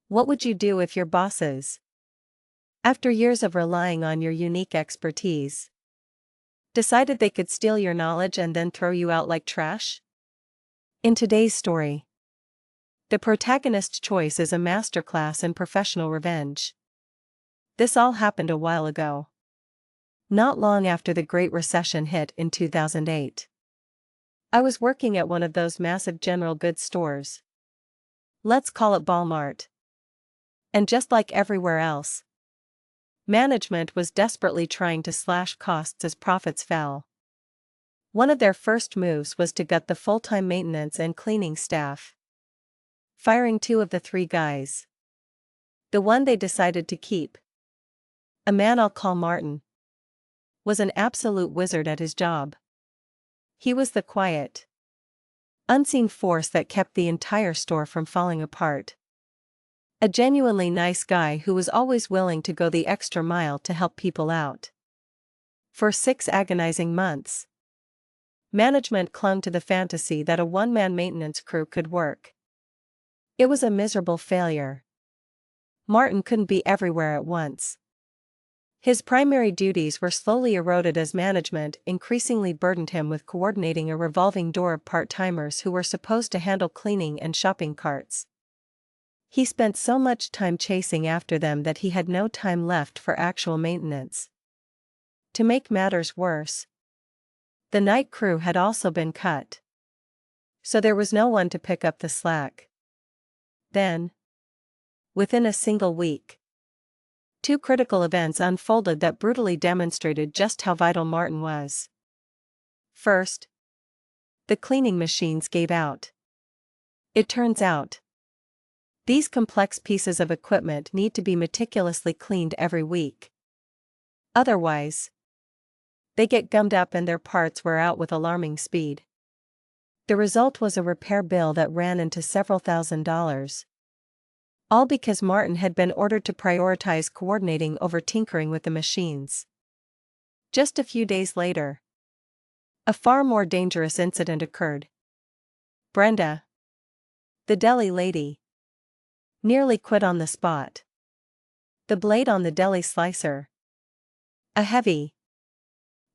What would you do if your bosses, after years of relying on your unique expertise, decided they could steal your knowledge and then throw you out like trash? In today's story, the protagonist's choice is a masterclass in professional revenge. This all happened a while ago, not long after the Great Recession hit in 2008. I was working at one of those massive general goods stores. Let's call it Walmart. And just like everywhere else, management was desperately trying to slash costs as profits fell. One of their first moves was to gut the full-time maintenance and cleaning staff, firing 2 of the 3 guys. The one they decided to keep, a man I'll call Martin, was an absolute wizard at his job. He was the quiet, unseen force that kept the entire store from falling apart. A genuinely nice guy who was always willing to go the extra mile to help people out. For 6 agonizing months, management clung to the fantasy that a one-man maintenance crew could work. It was a miserable failure. Martin couldn't be everywhere at once. His primary duties were slowly eroded as management increasingly burdened him with coordinating a revolving door of part-timers who were supposed to handle cleaning and shopping carts. He spent so much time chasing after them that he had no time left for actual maintenance. To make matters worse, the night crew had also been cut, so there was no one to pick up the slack. Then, within a single week, 2 critical events unfolded that brutally demonstrated just how vital Martin was. First, the cleaning machines gave out. It turns out, these complex pieces of equipment need to be meticulously cleaned every week. Otherwise, they get gummed up and their parts wear out with alarming speed. The result was a repair bill that ran into several $1,000s. All because Martin had been ordered to prioritize coordinating over tinkering with the machines. Just a few days later, a far more dangerous incident occurred. Brenda, the deli lady, nearly quit on the spot. The blade on the deli slicer, a heavy,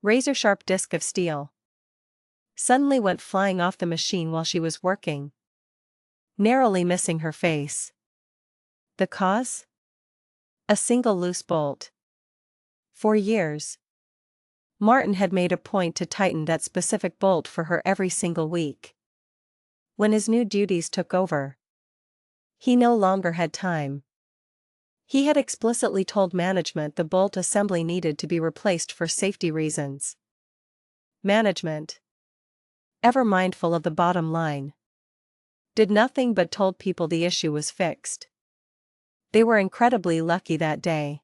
razor-sharp disc of steel, suddenly went flying off the machine while she was working, narrowly missing her face. The cause? A single loose bolt. For years, Martin had made a point to tighten that specific bolt for her every single week. When his new duties took over, he no longer had time. He had explicitly told management the bolt assembly needed to be replaced for safety reasons. Management, ever mindful of the bottom line, did nothing but told people the issue was fixed. They were incredibly lucky that day.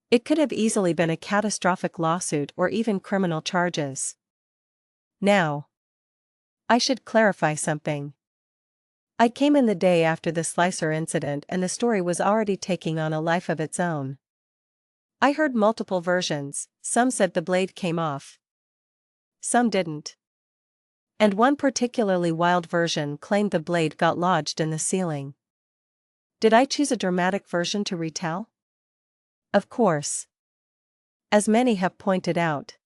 It could have easily been a catastrophic lawsuit or even criminal charges. Now, I should clarify something. I came in the day after the slicer incident and the story was already taking on a life of its own. I heard multiple versions. Some said the blade came off, some didn't, and one particularly wild version claimed the blade got lodged in the ceiling. Did I choose a dramatic version to retell? Of course. As many have pointed out,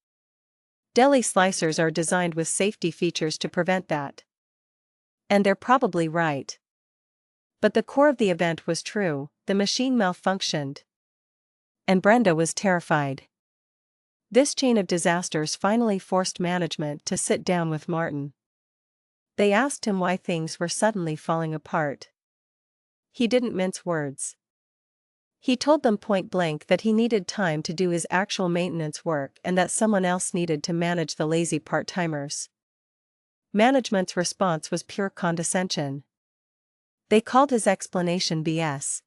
deli slicers are designed with safety features to prevent that. And they're probably right. But the core of the event was true, the machine malfunctioned. And Brenda was terrified. This chain of disasters finally forced management to sit down with Martin. They asked him why things were suddenly falling apart. He didn't mince words. He told them point blank that he needed time to do his actual maintenance work and that someone else needed to manage the lazy part-timers. Management's response was pure condescension. They called his explanation BS,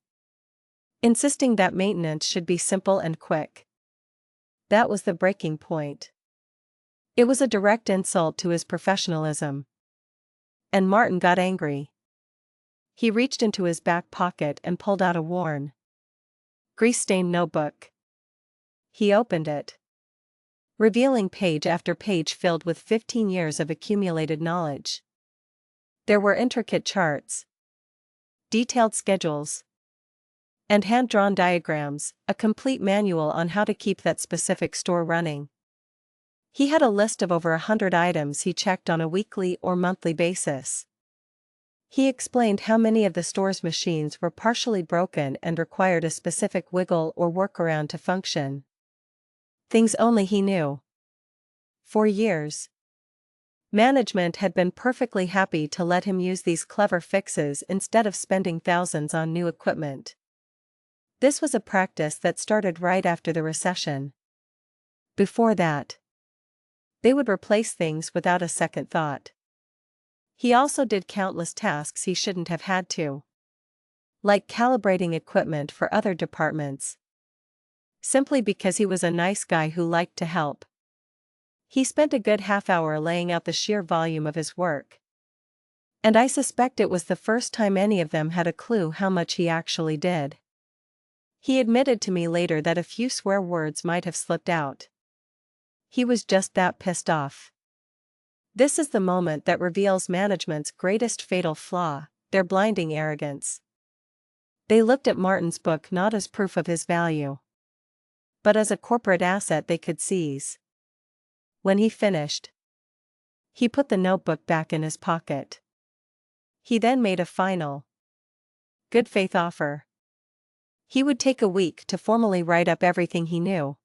insisting that maintenance should be simple and quick. That was the breaking point. It was a direct insult to his professionalism. And Martin got angry. He reached into his back pocket and pulled out a worn, grease-stained notebook. He opened it, revealing page after page filled with 15 years of accumulated knowledge. There were intricate charts, detailed schedules, And hand-drawn diagrams, a complete manual on how to keep that specific store running. He had a list of over 100 items he checked on a weekly or monthly basis. He explained how many of the store's machines were partially broken and required a specific wiggle or workaround to function. Things only he knew. For years, management had been perfectly happy to let him use these clever fixes instead of spending thousands on new equipment. This was a practice that started right after the recession. Before that, they would replace things without a second thought. He also did countless tasks he shouldn't have had to, like calibrating equipment for other departments, simply because he was a nice guy who liked to help. He spent a good half hour laying out the sheer volume of his work. And I suspect it was the first time any of them had a clue how much he actually did. He admitted to me later that a few swear words might have slipped out. He was just that pissed off. This is the moment that reveals management's greatest fatal flaw, their blinding arrogance. They looked at Martin's book not as proof of his value, but as a corporate asset they could seize. When he finished, he put the notebook back in his pocket. He then made a final, good faith offer. He would take a week to formally write up everything he knew,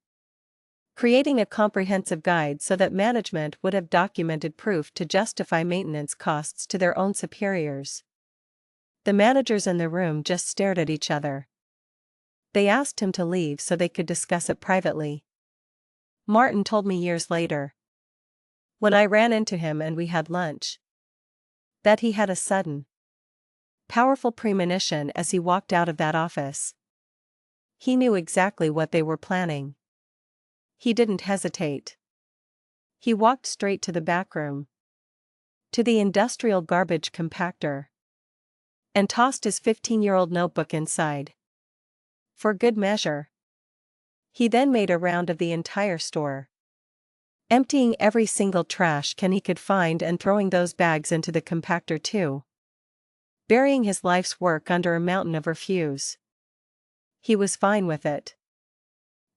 creating a comprehensive guide so that management would have documented proof to justify maintenance costs to their own superiors. The managers in the room just stared at each other. They asked him to leave so they could discuss it privately. Martin told me years later, when I ran into him and we had lunch, that he had a sudden, powerful premonition as he walked out of that office. He knew exactly what they were planning. He didn't hesitate. He walked straight to the back room, to the industrial garbage compactor, and tossed his 15-year-old notebook inside. For good measure. He then made a round of the entire store, emptying every single trash can he could find and throwing those bags into the compactor too, burying his life's work under a mountain of refuse. He was fine with it.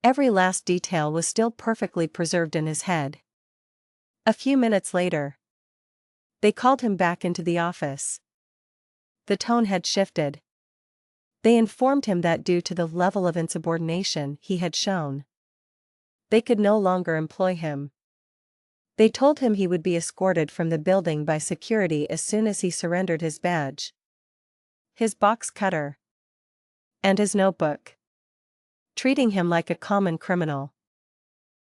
Every last detail was still perfectly preserved in his head. A few minutes later, they called him back into the office. The tone had shifted. They informed him that due to the level of insubordination he had shown, they could no longer employ him. They told him he would be escorted from the building by security as soon as he surrendered his badge, his box cutter, and his notebook, treating him like a common criminal.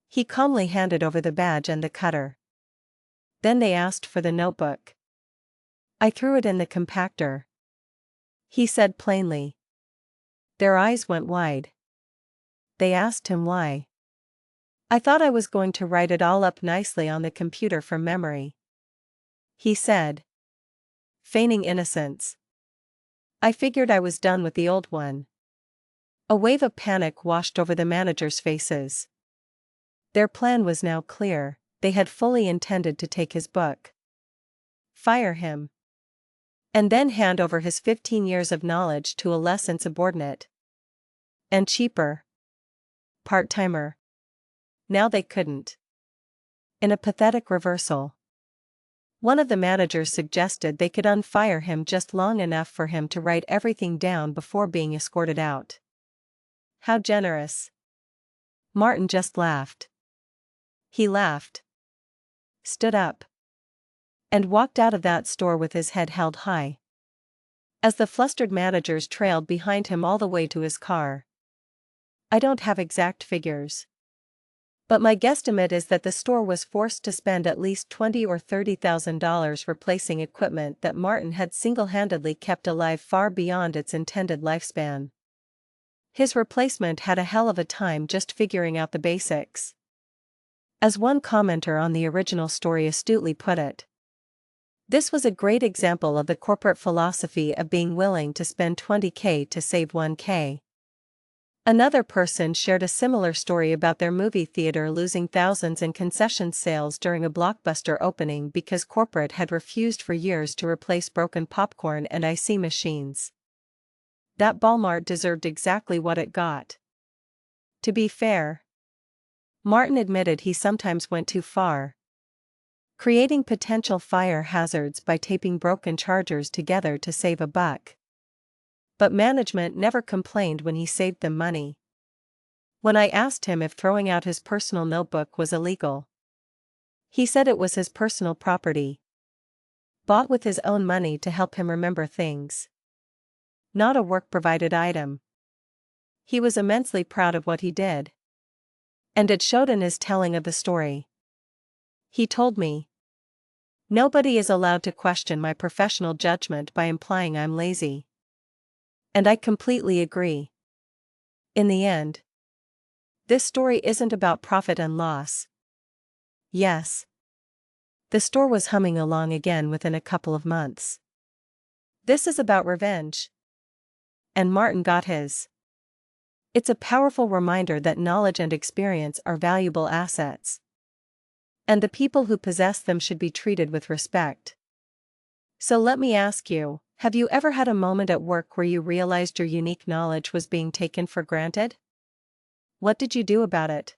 He calmly handed over the badge and the cutter. Then they asked for the notebook. I threw it in the compactor, he said plainly. Their eyes went wide. They asked him why. I thought I was going to write it all up nicely on the computer from memory, he said, feigning innocence. I figured I was done with the old one. A wave of panic washed over the managers' faces. Their plan was now clear. They had fully intended to take his book, fire him, and then hand over his 15 years of knowledge to a less insubordinate and cheaper part-timer. Now they couldn't. In a pathetic reversal, one of the managers suggested they could unfire him just long enough for him to write everything down before being escorted out. How generous. Martin just laughed. He laughed, stood up, and walked out of that store with his head held high, as the flustered managers trailed behind him all the way to his car. I don't have exact figures, but my guesstimate is that the store was forced to spend at least $20,000 or $30,000 replacing equipment that Martin had single-handedly kept alive far beyond its intended lifespan. His replacement had a hell of a time just figuring out the basics. As one commenter on the original story astutely put it, this was a great example of the corporate philosophy of being willing to spend $20,000 to save $1,000. Another person shared a similar story about their movie theater losing thousands in concession sales during a blockbuster opening because corporate had refused for years to replace broken popcorn and IC machines. That Walmart deserved exactly what it got. To be fair, Martin admitted he sometimes went too far, creating potential fire hazards by taping broken chargers together to save a buck. But management never complained when he saved them money. When I asked him if throwing out his personal notebook was illegal, he said it was his personal property, bought with his own money to help him remember things, not a work-provided item. He was immensely proud of what he did, and it showed in his telling of the story. He told me, "Nobody is allowed to question my professional judgment by implying I'm lazy." And I completely agree. In the end, this story isn't about profit and loss. Yes, the store was humming along again within a couple of months. This is about revenge. And Martin got his. It's a powerful reminder that knowledge and experience are valuable assets, and the people who possess them should be treated with respect. So let me ask you, have you ever had a moment at work where you realized your unique knowledge was being taken for granted? What did you do about it?